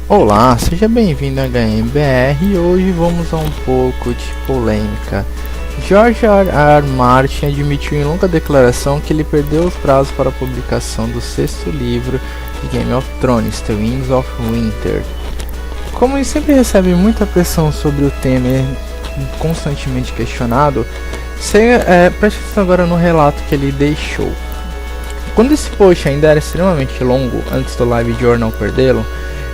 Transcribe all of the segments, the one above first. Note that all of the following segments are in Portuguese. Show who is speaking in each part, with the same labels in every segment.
Speaker 1: Olá, seja bem-vindo a HMBR e hoje vamos a um pouco de polêmica. George R. Martin admitiu em longa declaração que ele perdeu os prazos para a publicação do sexto livro de Game of Thrones, The Winds of Winter. Como ele sempre recebe muita pressão sobre o tema constantemente questionado, preste atenção agora no relato que ele deixou. Quando esse post ainda era extremamente longo, antes do live journal perdê-lo,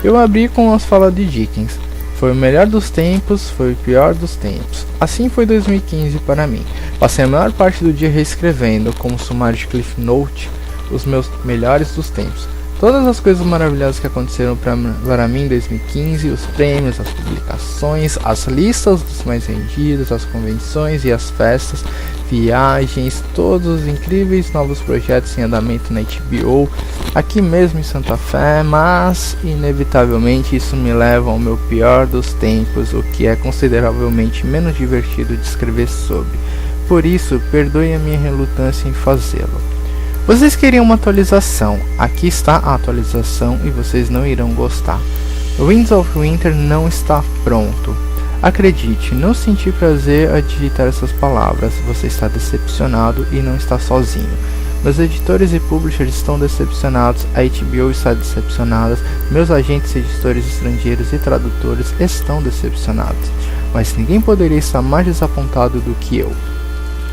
Speaker 1: eu abri com as falas de Dickens. Foi o melhor dos tempos, foi o pior dos tempos. Assim foi 2015 para mim. Passei a maior parte do dia reescrevendo, como sumário de Cliff Note, os meus melhores dos tempos. Todas as coisas maravilhosas que aconteceram para mim em 2015, os prêmios, as publicações, as listas dos mais vendidos, as convenções e as festas, viagens, todos os incríveis novos projetos em andamento na HBO, aqui mesmo em Santa Fé, mas inevitavelmente isso me leva ao meu pior dos tempos, o que é consideravelmente menos divertido de escrever sobre. Por isso, perdoe a minha relutância em fazê-lo. Vocês queriam uma atualização, aqui está a atualização e vocês não irão gostar. Winds of Winter não está pronto. Acredite, não senti prazer a digitar essas palavras, você está decepcionado e não está sozinho. Meus editores e publishers estão decepcionados, a HBO está decepcionada, meus agentes, editores estrangeiros e tradutores estão decepcionados. Mas ninguém poderia estar mais desapontado do que eu.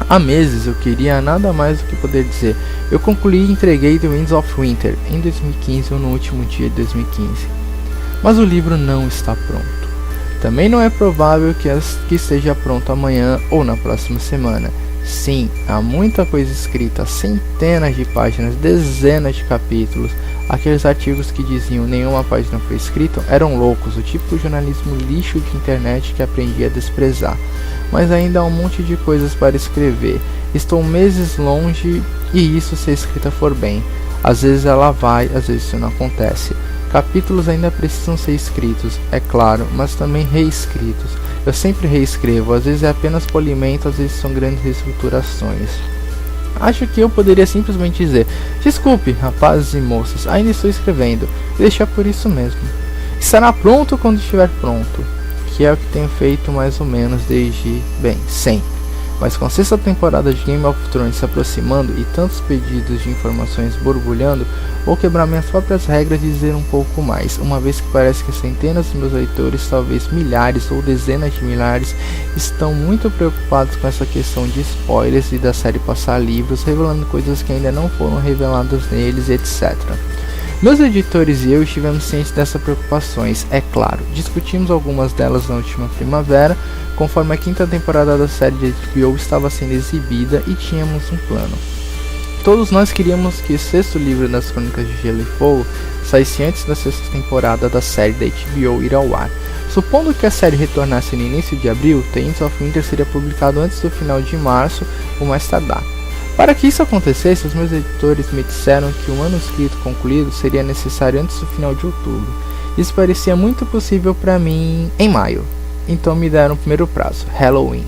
Speaker 1: Há meses eu queria nada mais do que poder dizer: eu concluí e entreguei The Winds of Winter em 2015 ou no último dia de 2015. Mas o livro não está pronto. Também não é provável que esteja pronto amanhã ou na próxima semana. Sim, há muita coisa escrita, centenas de páginas, dezenas de capítulos. Aqueles artigos que diziam nenhuma página foi escrita eram loucos, o tipo de jornalismo lixo de internet que aprendi a desprezar. Mas ainda há um monte de coisas para escrever. Estou meses longe e isso se a escrita for bem. Às vezes ela vai, às vezes isso não acontece. Capítulos ainda precisam ser escritos, é claro, mas também reescritos. Eu sempre reescrevo, às vezes é apenas polimento, às vezes são grandes reestruturações. Acho que eu poderia simplesmente dizer: desculpe, rapazes e moças, ainda estou escrevendo, e deixar por isso mesmo. Estará pronto quando estiver pronto, que é o que tenho feito mais ou menos desde, sempre. Mas com a sexta temporada de Game of Thrones se aproximando e tantos pedidos de informações borbulhando, vou quebrar minhas próprias regras e dizer um pouco mais, uma vez que parece que centenas de meus leitores, talvez milhares ou dezenas de milhares, estão muito preocupados com essa questão de spoilers e da série passar livros, revelando coisas que ainda não foram reveladas neles, etc. Meus editores e eu estivemos cientes dessas preocupações, é claro. Discutimos algumas delas na última primavera, conforme a quinta temporada da série de HBO estava sendo exibida e tínhamos um plano. Todos nós queríamos que o sexto livro das Crônicas de Gelo e Fogo saísse antes da sexta temporada da série da HBO ir ao ar. Supondo que a série retornasse no início de abril, The Winds of Winter seria publicado antes do final de março, ou mais tardar. Para que isso acontecesse, os meus editores me disseram que o manuscrito concluído seria necessário antes do final de outubro. Isso parecia muito possível para mim em maio, então me deram o primeiro prazo, Halloween.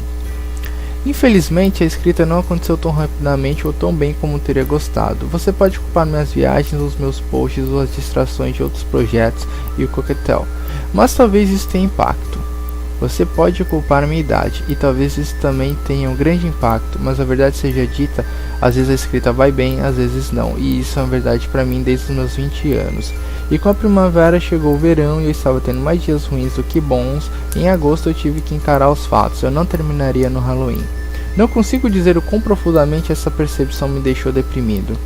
Speaker 1: Infelizmente, a escrita não aconteceu tão rapidamente ou tão bem como teria gostado. Você pode culpar minhas viagens, os meus posts ou as distrações de outros projetos e o coquetel, mas talvez isso tenha impacto. Você pode culpar minha idade, e talvez isso também tenha um grande impacto, mas a verdade seja dita, às vezes a escrita vai bem, às vezes não, e isso é uma verdade para mim desde os meus 20 anos. E com a primavera chegou o verão e eu estava tendo mais dias ruins do que bons, e em agosto eu tive que encarar os fatos, eu não terminaria no Halloween. Não consigo dizer o quão profundamente essa percepção me deixou deprimido.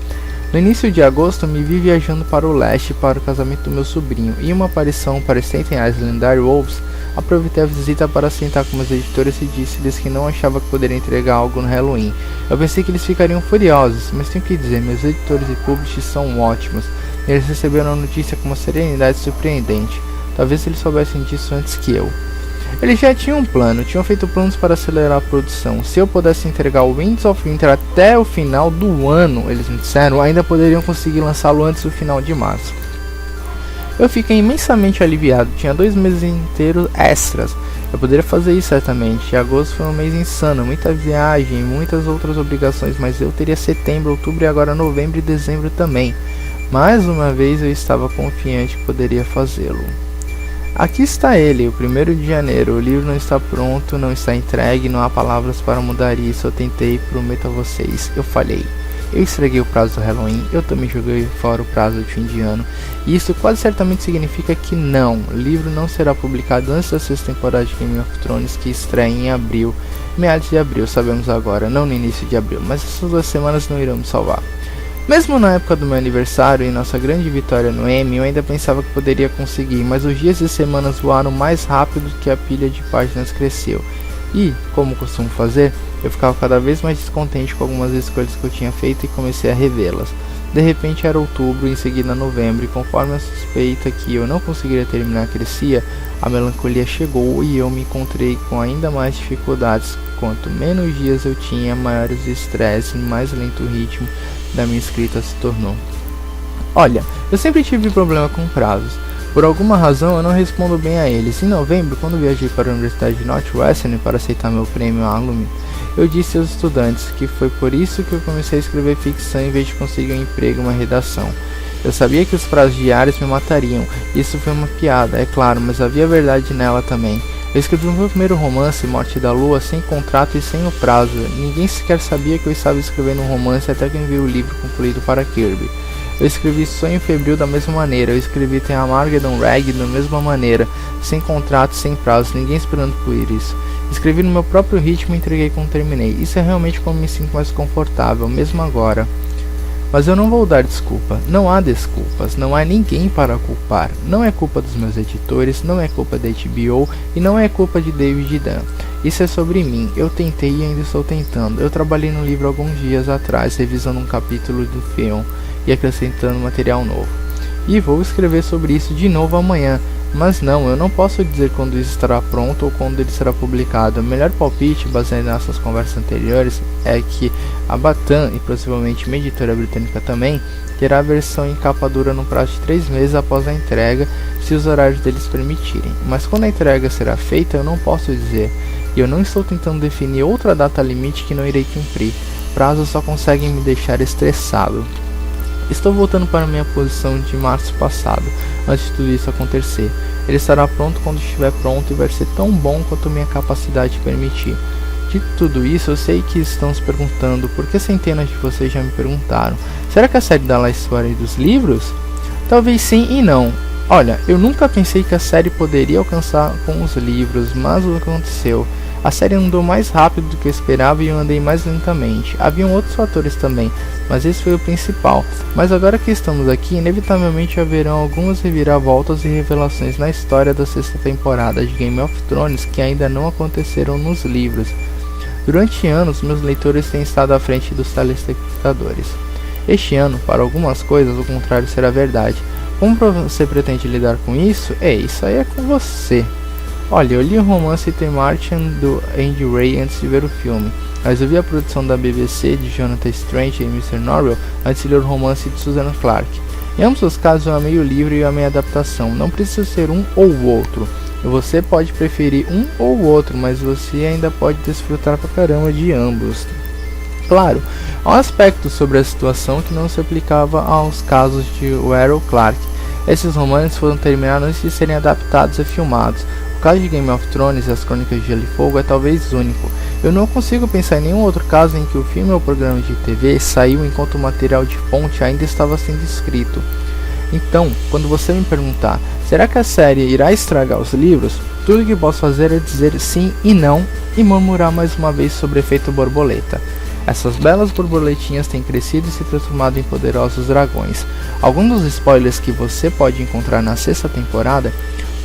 Speaker 1: No início de agosto, me vi viajando para o leste para o casamento do meu sobrinho, e uma aparição para Stanton Island Dire Wolves. Aproveitei a visita para sentar com meus editores e disse-lhes que não achava que poderia entregar algo no Halloween. Eu pensei que eles ficariam furiosos, mas tenho que dizer, meus editores e publishers são ótimos. Eles receberam a notícia com uma serenidade surpreendente. Talvez eles soubessem disso antes que eu. Eles já tinham um plano, tinham feito planos para acelerar a produção. Se eu pudesse entregar o Winds of Winter até o final do ano, eles me disseram, ainda poderiam conseguir lançá-lo antes do final de março. Eu fiquei imensamente aliviado, tinha 2 meses inteiros extras. Eu poderia fazer isso certamente. Agosto foi um mês insano, muita viagem, muitas outras obrigações, mas eu teria setembro, outubro e agora novembro e dezembro também. Mais uma vez eu estava confiante que poderia fazê-lo. Aqui está ele, o 1º de janeiro. O livro não está pronto, não está entregue, não há palavras para mudar isso. Eu tentei, prometo a vocês. Eu falhei. Eu estraguei o prazo do Halloween, eu também joguei fora o prazo de fim de ano. E isso quase certamente significa que não, o livro não será publicado antes da 6ª temporada de Game of Thrones, que estreia em abril. Meados de abril, sabemos agora, não no início de abril, mas essas 2 semanas não irão me salvar. Mesmo na época do meu aniversário e nossa grande vitória no Emmy, eu ainda pensava que poderia conseguir, mas os dias e semanas voaram mais rápido que a pilha de páginas cresceu. E, como costumo fazer, eu ficava cada vez mais descontente com algumas escolhas que eu tinha feito e comecei a revê-las. De repente era outubro e em seguida novembro, e conforme a suspeita que eu não conseguiria terminar crescia, a melancolia chegou e eu me encontrei com ainda mais dificuldades. Quanto menos dias eu tinha, maiores o estresse e mais lento o ritmo da minha escrita se tornou. Olha, eu sempre tive problema com prazos. Por alguma razão eu não respondo bem a eles. Em novembro, quando viajei para a Universidade de Northwestern para aceitar meu prêmio Alumni, eu disse aos estudantes que foi por isso que eu comecei a escrever ficção em vez de conseguir um emprego em uma redação. Eu sabia que os prazos diários me matariam. Isso foi uma piada, é claro, mas havia verdade nela também. Eu escrevi o meu primeiro romance, Morte da Lua, sem contrato e sem o prazo. Ninguém sequer sabia que eu estava escrevendo um romance até que eu enviei o livro concluído para Kirby. Eu escrevi Sonho Febril da mesma maneira, eu escrevi Tem Armageddon Rag da mesma maneira, sem contrato, sem prazo, ninguém esperando por isso. Escrevi no meu próprio ritmo e entreguei quando terminei. Isso é realmente como me sinto mais confortável, mesmo agora. Mas eu não vou dar desculpa, não há desculpas, não há ninguém para culpar. Não é culpa dos meus editores, não é culpa da HBO e não é culpa de David Dunn. Isso é sobre mim, eu tentei e ainda estou tentando. Eu trabalhei no livro alguns dias atrás, revisando um capítulo do filme e acrescentando material novo. E vou escrever sobre isso de novo amanhã. Mas não, eu não posso dizer quando isso estará pronto ou quando ele será publicado. O melhor palpite, baseado em nossas conversas anteriores, é que a Batan, e possivelmente uma editora britânica também, terá a versão em capa dura no prazo de 3 meses após a entrega, se os horários deles permitirem. Mas quando a entrega será feita, eu não posso dizer. E eu não estou tentando definir outra data limite que não irei cumprir. Prazos só conseguem me deixar estressado. Estou voltando para minha posição de março passado, antes de tudo isso acontecer. Ele estará pronto quando estiver pronto e vai ser tão bom quanto minha capacidade permitir. De tudo isso, eu sei que estão se perguntando, porque centenas de vocês já me perguntaram: será que a série dá lá a história dos livros? Talvez sim e não. Olha, eu nunca pensei que a série poderia alcançar com os livros, mas o que aconteceu? A série andou mais rápido do que eu esperava e eu andei mais lentamente. Haviam outros fatores também, mas esse foi o principal. Mas agora que estamos aqui, inevitavelmente haverão algumas reviravoltas e revelações na história da 6ª temporada de Game of Thrones que ainda não aconteceram nos livros. Durante anos, meus leitores têm estado à frente dos telespectadores. Este ano, para algumas coisas, o contrário será verdade. Como você pretende lidar com isso? Isso aí é com você. Olha, eu li o romance The Martian do Andy Ray antes de ver o filme, mas eu vi a produção da BBC de Jonathan Strange e Mr. Norrell antes de ler o romance de Susan Clark. Em ambos os casos eu amei o livro e eu amei a adaptação, não precisa ser um ou o outro. Você pode preferir um ou o outro, mas você ainda pode desfrutar pra caramba de ambos. Claro, há um aspecto sobre a situação que não se aplicava aos casos de Errol Clark. Esses romances foram terminados antes de serem adaptados e filmados. O caso de Game of Thrones e as Crônicas de Gelo e Fogo é talvez único. Eu não consigo pensar em nenhum outro caso em que o filme ou programa de TV saiu enquanto o material de fonte ainda estava sendo escrito. Então, quando você me perguntar, será que a série irá estragar os livros? Tudo que posso fazer é dizer sim e não e murmurar mais uma vez sobre o efeito borboleta. Essas belas borboletinhas têm crescido e se transformado em poderosos dragões. Alguns dos spoilers que você pode encontrar na 6ª temporada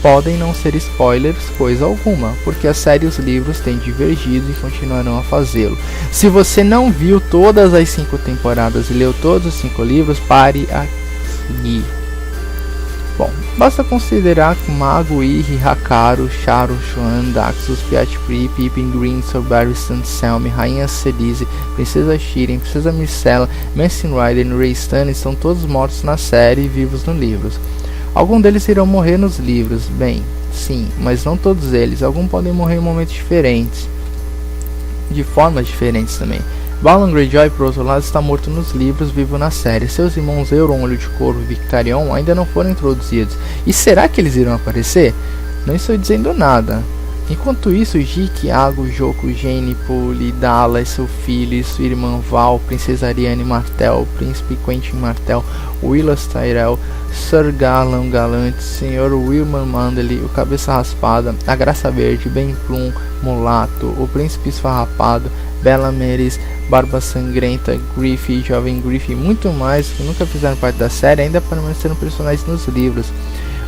Speaker 1: podem não ser spoilers coisa alguma, porque a série e os livros têm divergido e continuarão a fazê-lo. Se você não viu todas as 5 temporadas e leu todos os 5 livros, pare aqui. Bom, basta considerar que Mago, Irri, Hakaru, Charo, Shuan, Daxus, Piatri, Pippin, Green, Barristan, Selmy, Rainha Celise, Princesa Shirin, Princesa Myrcella, Mancin Rider e Ray Stannis estão todos mortos na série e vivos nos livros. Alguns deles irão morrer nos livros, bem, sim, mas não todos eles. Alguns podem morrer em momentos diferentes, de formas diferentes também. Balon Greyjoy, por outro lado, está morto nos livros, vivo na série. Seus irmãos Euron, Olho de Corvo e Victarion ainda não foram introduzidos. E será que eles irão aparecer? Não estou dizendo nada. Enquanto isso, Jique, Ago, Joko, Jaime, Puli, Dallas, seu filho e sua irmã Val, Princesa Ariane Martell, Príncipe Quentin Martell, Willas Tyrell, Sir Galan Galante, Sr. Wilman Mandely, o Cabeça Raspada, a Graça Verde, Ben Plum, Mulato, o Príncipe Esfarrapado, Bella Meris, Barba Sangrenta, Griffith, Jovem Griffith e muito mais que nunca fizeram parte da série ainda permaneceram personagens nos livros.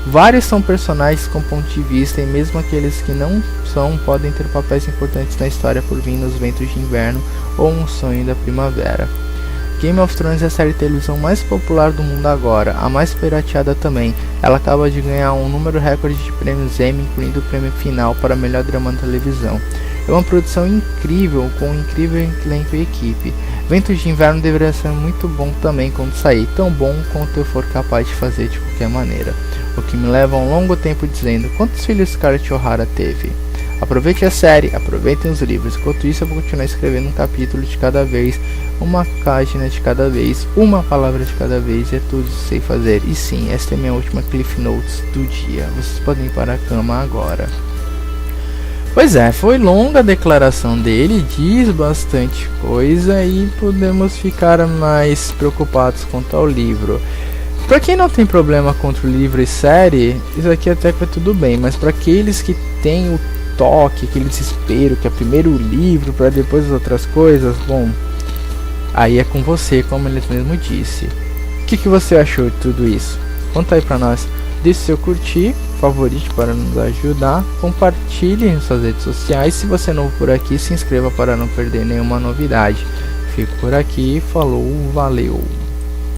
Speaker 1: Vários são personagens com ponto de vista e mesmo aqueles que não são podem ter papéis importantes na história por vir nos Ventos de Inverno ou Um Sonho da Primavera. Game of Thrones é a série de televisão mais popular do mundo agora, a mais pirateada também. Ela acaba de ganhar um número recorde de prêmios Emmy, incluindo o prêmio final para melhor drama na televisão. É uma produção incrível, com um incrível elenco e equipe. Ventos de Inverno deveria ser muito bom também quando sair, tão bom quanto eu for capaz de fazer de qualquer maneira. O que me leva a um longo tempo dizendo quantos filhos Scarlett O'Hara teve. Aproveite a série, aproveitem os livros, enquanto isso eu vou continuar escrevendo um capítulo de cada vez, uma página de cada vez, uma palavra de cada vez, é tudo que sei fazer. E sim, esta é minha última Cliff Notes do dia, vocês podem ir para a cama agora. Pois é, foi longa a declaração dele, diz bastante coisa e podemos ficar mais preocupados quanto ao livro. Pra quem não tem problema contra o livro e série, isso aqui até que vai tudo bem, mas para aqueles que tem o toque, aquele desespero, que é primeiro o livro para depois as outras coisas, bom, aí é com você, como ele mesmo disse. O que você achou de tudo isso? Conta aí pra nós. Deixe seu curtir, favorite para nos ajudar, compartilhe em suas redes sociais. Se você é novo por aqui, se inscreva para não perder nenhuma novidade. Fico por aqui, falou, valeu!